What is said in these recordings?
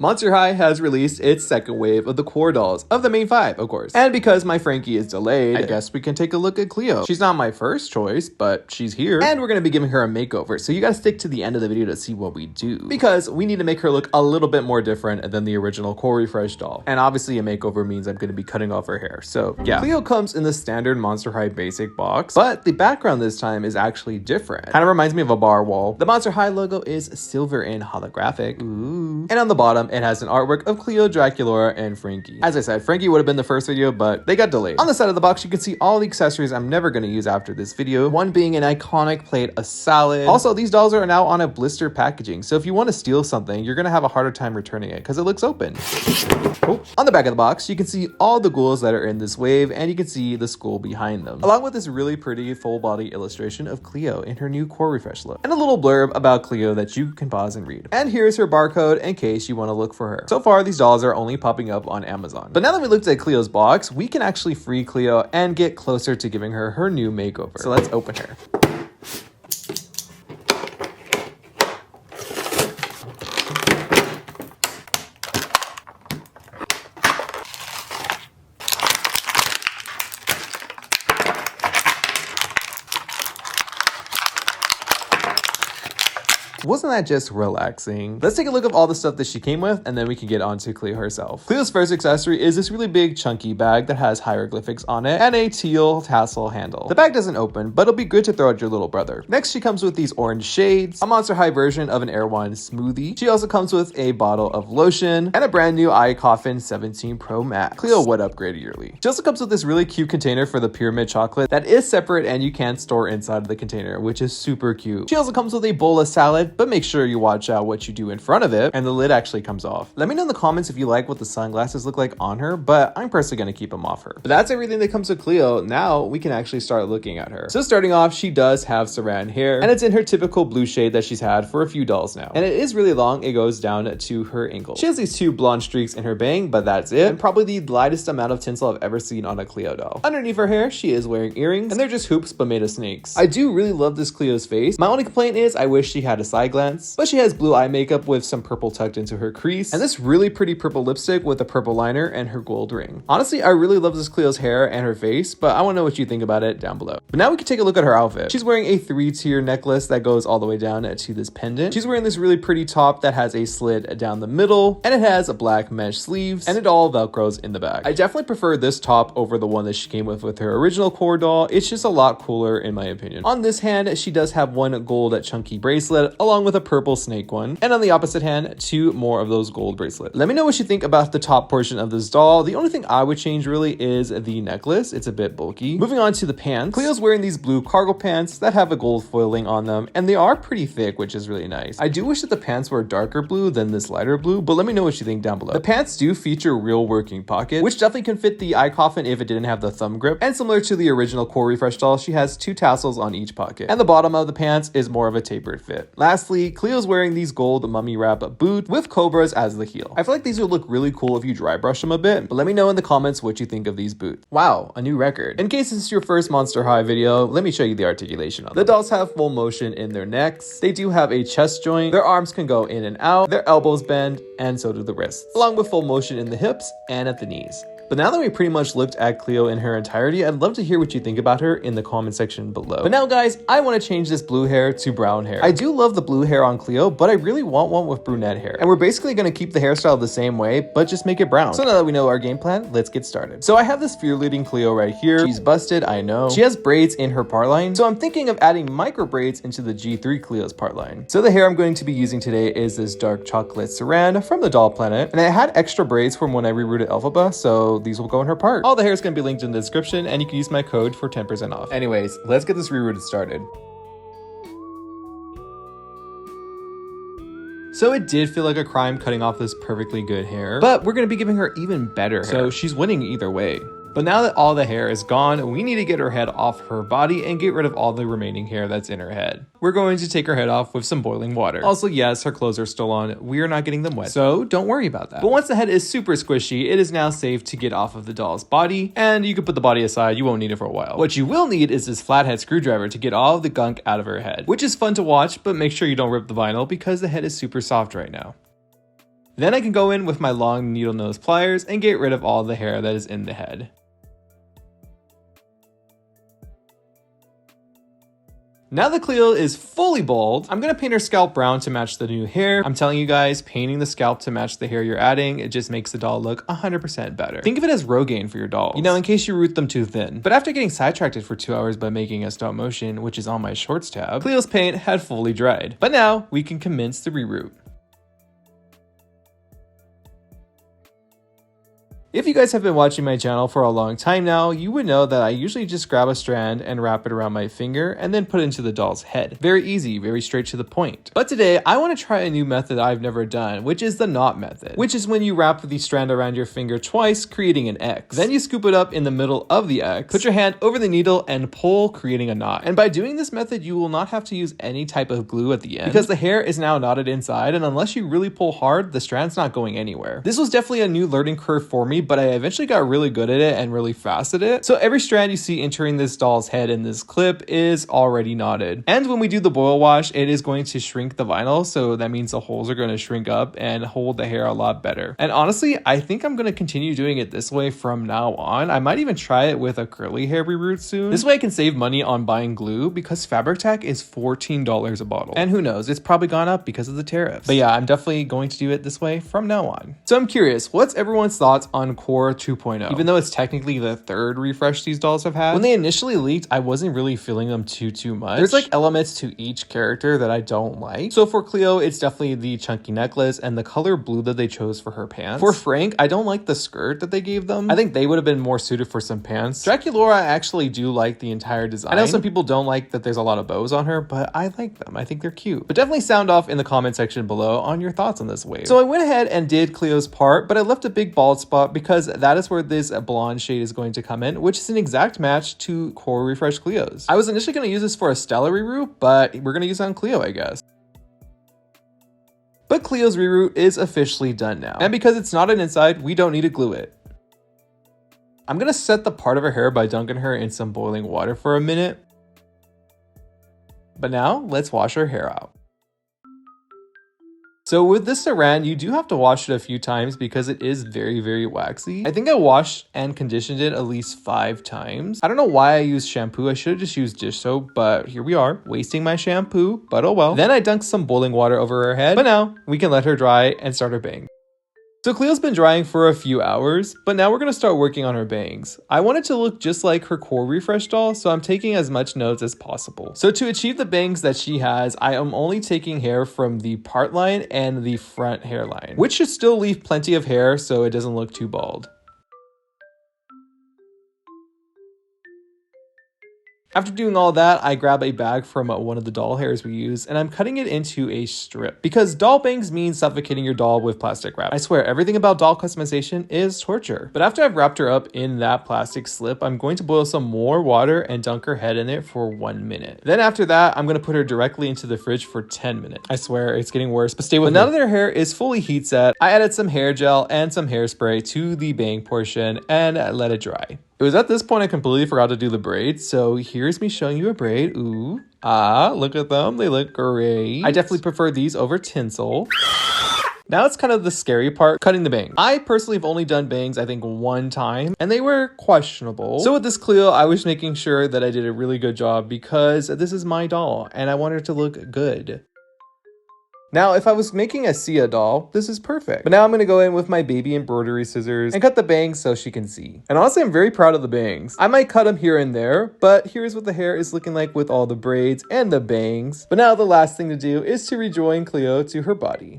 Monster High has released its second wave of the core dolls of the main 5, of course. And because my Frankie is delayed, I guess we can take a look at Cleo. She's not my first choice, but she's here. And we're gonna be giving her a makeover, so you gotta stick to the end of the video to see what we do. Because we need to make her look a little bit more different than the original core refresh doll. And obviously a makeover means I'm gonna be cutting off her hair. So yeah, Cleo comes in the standard Monster High basic box, but the background this time is actually different. Kind of reminds me of a bar wall. The Monster High logo is silver and holographic. Ooh. And on the bottom, it has an artwork of Cleo, Dracula, and Frankie. As I said, Frankie would have been the first video, but they got delayed. On the side of the box, you can see all the accessories I'm never going to use after this video. One being an iconic plate of salad. Also, these dolls are now on a blister packaging, so if you want to steal something, you're going to have a harder time returning it because it looks open. Oh. On the back of the box, you can see all the ghouls that are in this wave, and you can see the skull behind them, along with this really pretty full body illustration of Cleo in her new core refresh look, and a little blurb about Cleo that you can pause and read. And here's her barcode in case you want to look for her. So far, these dolls are only popping up on Amazon. But now that we looked at Cleo's box, we can actually free Cleo and get closer to giving her her new makeover. So let's open her. Wasn't that just relaxing? Let's take a look at all the stuff that she came with, and then we can get on to Cleo herself. Cleo's first accessory is this really big chunky bag that has hieroglyphics on it and a teal tassel handle. The bag doesn't open, but it'll be good to throw at your little brother. Next, she comes with these orange shades, a Monster High version of an Erewhon smoothie. She also comes with a bottle of lotion and a brand new Eye Coffin 17 Pro Max. Cleo would upgrade yearly. She also comes with this really cute container for the pyramid chocolate that is separate and you can't store inside of the container, which is super cute. She also comes with a bowl of salad, but make sure you watch out what you do in front of it, and the lid actually comes off. Let me know in the comments if you like what the sunglasses look like on her, but I'm personally going to keep them off her. But that's everything that comes with Cleo. Now we can actually start looking at her. So starting off, she does have saran hair, and it's in her typical blue shade that she's had for a few dolls now. And it is really long. It goes down to her ankle. She has these 2 blonde streaks in her bang, but that's it. And probably the lightest amount of tinsel I've ever seen on a Cleo doll. Underneath her hair, she is wearing earrings, and they're just hoops but made of snakes. I do really love this Cleo's face. My only complaint is I wish she had a side glance. But she has blue eye makeup with some purple tucked into her crease, and this really pretty purple lipstick with a purple liner and her gold ring. Honestly, I really love this Cleo's hair and her face, but I want to know what you think about it down below. But now we can take a look at her outfit. She's wearing a 3-tier necklace that goes all the way down to this pendant. She's wearing this really pretty top that has a slit down the middle, and it has a black mesh sleeves, and it all velcros in the back. I definitely prefer this top over the one that she came with her original core doll. It's just a lot cooler in my opinion. On this hand, she does have one gold chunky bracelet along with a purple snake one, and on the opposite hand, 2 more of those gold bracelets. Let me know what you think about the top portion of this doll. The only thing I would change really is the necklace. It's a bit bulky. Moving on to the pants. Cleo's wearing these blue cargo pants that have a gold foiling on them, and they are pretty thick, which is really nice. I do wish that the pants were darker blue than this lighter blue, but let me know what you think down below. The pants do feature real working pockets, which definitely can fit the eye coffin if it didn't have the thumb grip, and similar to the original core refresh doll, she has 2 tassels on each pocket, and the bottom of the pants is more of a tapered fit. Lastly, Cleo's wearing these gold mummy wrap boot with cobras as the heel. I feel like these would look really cool if you dry brush them a bit, but let me know in the comments what you think of these boots. Wow, a new record. In case this is your first Monster High video, let me show you the articulation on them. The dolls have full motion in their necks. They do have a chest joint. Their arms can go in and out. Their elbows bend, and so do the wrists, along with full motion in the hips and at the knees. But now that we pretty much looked at Cleo in her entirety, I'd love to hear what you think about her in the comment section below. But now guys, I want to change this blue hair to brown hair. I do love the blue hair on Cleo, but I really want one with brunette hair. And we're basically going to keep the hairstyle the same way, but just make it brown. So now that we know our game plan, let's get started. So I have this fear-leading Cleo right here. She's busted, I know. She has braids in her part line, so I'm thinking of adding micro braids into the G3 Cleo's part line. So the hair I'm going to be using today is this dark chocolate saran from the Doll Planet, and I had extra braids from when I rerouted Elphaba, so these will go in her part. All the hair is going to be linked in the description, and you can use my code for 10% off. Anyways, let's get this rerouted started. So it did feel like a crime cutting off this perfectly good hair, but we're going to be giving her even better hair. So she's winning either way. But now that all the hair is gone, we need to get her head off her body and get rid of all the remaining hair that's in her head. We're going to take her head off with some boiling water. Also, yes, her clothes are still on. We are not getting them wet, so don't worry about that. But once the head is super squishy, it is now safe to get off of the doll's body, and you can put the body aside. You won't need it for a while. What you will need is this flathead screwdriver to get all of the gunk out of her head, which is fun to watch, but make sure you don't rip the vinyl because the head is super soft right now. Then I can go in with my long needle nose pliers and get rid of all the hair that is in the head. Now that Cleo is fully bald, I'm gonna paint her scalp brown to match the new hair. I'm telling you guys, painting the scalp to match the hair you're adding, it just makes the doll look 100% better. Think of it as Rogaine for your dolls, you know, in case you root them too thin. But after getting sidetracked for 2 hours by making a stop motion, which is on my shorts tab, Cleo's paint had fully dried. But now we can commence the reroot. If you guys have been watching my channel for a long time now, you would know that I usually just grab a strand and wrap it around my finger and then put it into the doll's head. Very easy, very straight to the point. But today, I want to try a new method I've never done, which is the knot method, which is when you wrap the strand around your finger twice, creating an X. Then you scoop it up in the middle of the X, put your hand over the needle and pull, creating a knot. And by doing this method, you will not have to use any type of glue at the end because the hair is now knotted inside, and unless you really pull hard, the strand's not going anywhere. This was definitely a new learning curve for me, but I eventually got really good at it and really fast at it. So every strand you see entering this doll's head in this clip is already knotted. And when we do the boil wash, it is going to shrink the vinyl. So that means the holes are going to shrink up and hold the hair a lot better. And honestly, I think I'm going to continue doing it this way from now on. I might even try it with a curly hair reroot soon. This way I can save money on buying glue because fabric tack is $14 a bottle. And who knows, it's probably gone up because of the tariffs. But yeah, I'm definitely going to do it this way from now on. So I'm curious, what's everyone's thoughts on Core 2.0? Even though it's technically the third refresh these dolls have had. When they initially leaked, I wasn't really feeling them too much. There's like elements to each character that I don't like. So for Cleo, it's definitely the chunky necklace and the color blue that they chose for her pants. For Frank, I don't like the skirt that they gave them. I think they would have been more suited for some pants. Draculaura, I actually do like the entire design. I know some people don't like that there's a lot of bows on her, but I like them. I think they're cute. But definitely sound off in the comment section below on your thoughts on this wave. So I went ahead and did Cleo's part, but I left a big bald spot because that is where this blonde shade is going to come in, which is an exact match to Core Refresh Cleo's. I was initially going to use this for a Stella reroot, but we're going to use it on Cleo, I guess. But Cleo's reroot is officially done now. And because it's not an inside, we don't need to glue it. I'm going to set the part of her hair by dunking her in some boiling water for a minute. But now let's wash her hair out. So with this saran, you do have to wash it a few times because it is very waxy. I think I washed and conditioned it at least 5 times. I don't know why I used shampoo. I should have just used dish soap, but here we are, wasting my shampoo, but oh well. Then I dunked some boiling water over her head, but now we can let her dry and start her bang. So Cleo's been drying for a few hours, but now we're going to start working on her bangs. I want it to look just like her Core Refresh doll, so I'm taking as much notes as possible. So to achieve the bangs that she has, I am only taking hair from the part line and the front hairline, which should still leave plenty of hair so it doesn't look too bald. After doing all that, I grab a bag from one of the doll hairs we use, and I'm cutting it into a strip. Because doll bangs mean suffocating your doll with plastic wrap. I swear, everything about doll customization is torture. But after I've wrapped her up in that plastic slip, I'm going to boil some more water and dunk her head in it for 1 minute. Then after that, I'm going to put her directly into the fridge for 10 minutes. I swear, it's getting worse, but stay with me. Now that her hair is fully heat set, I added some hair gel and some hairspray to the bang portion and let it dry. It was at this point I completely forgot to do the braids, so here's me showing you a braid. Ooh, look at them. They look great. I definitely prefer these over tinsel. Now it's kind of the scary part, cutting the bangs. I personally have only done bangs, I think 1 time, and they were questionable. So with this Cleo, I was making sure that I did a really good job because this is my doll, and I want her to look good. Now, if I was making a Sia doll, this is perfect. But now I'm going to go in with my baby embroidery scissors and cut the bangs so she can see. And honestly, I'm very proud of the bangs. I might cut them here and there, but here's what the hair is looking like with all the braids and the bangs. But now the last thing to do is to rejoin Cleo to her body.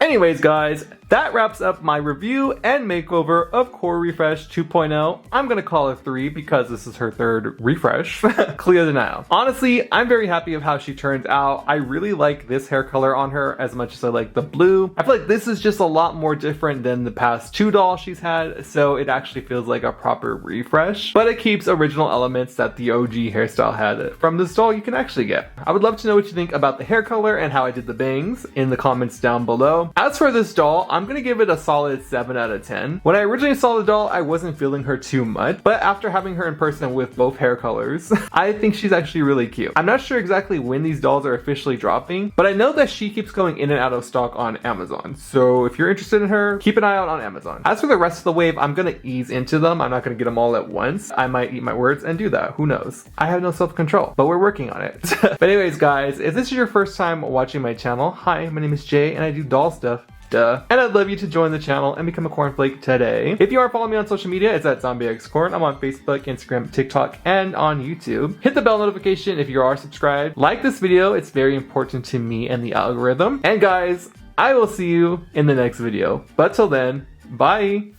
Anyways, guys, that wraps up my review and makeover of Core Refresh 2.0. I'm gonna call it 3 because this is her third refresh. Cleo Denial. Honestly, I'm very happy of how she turned out. I really like this hair color on her as much as I like the blue. I feel like this is just a lot more different than the past 2 dolls she's had, so it actually feels like a proper refresh, but it keeps original elements that the OG hairstyle had from this doll you can actually get. I would love to know what you think about the hair color and how I did the bangs in the comments down below. As for this doll, I'm gonna give it a solid 7 out of 10. When I originally saw the doll, I wasn't feeling her too much, but after having her in person with both hair colors, I think she's actually really cute. I'm not sure exactly when these dolls are officially dropping, but I know that she keeps going in and out of stock on Amazon. So if you're interested in her, keep an eye out on Amazon. As for the rest of the wave, I'm gonna ease into them. I'm not gonna get them all at once. I might eat my words and do that. Who knows? I have no self-control, but we're working on it. But anyways, guys, if this is your first time watching my channel, hi, my name is Jay and I do doll stuff. Duh. And I'd love you to join the channel and become a cornflake today. If you aren't following me on social media, it's at ZombieXCorn. I'm on Facebook, Instagram, TikTok, and on YouTube. Hit the bell notification if you are subscribed. Like this video, it's very important to me and the algorithm. And guys, I will see you in the next video. But till then, bye!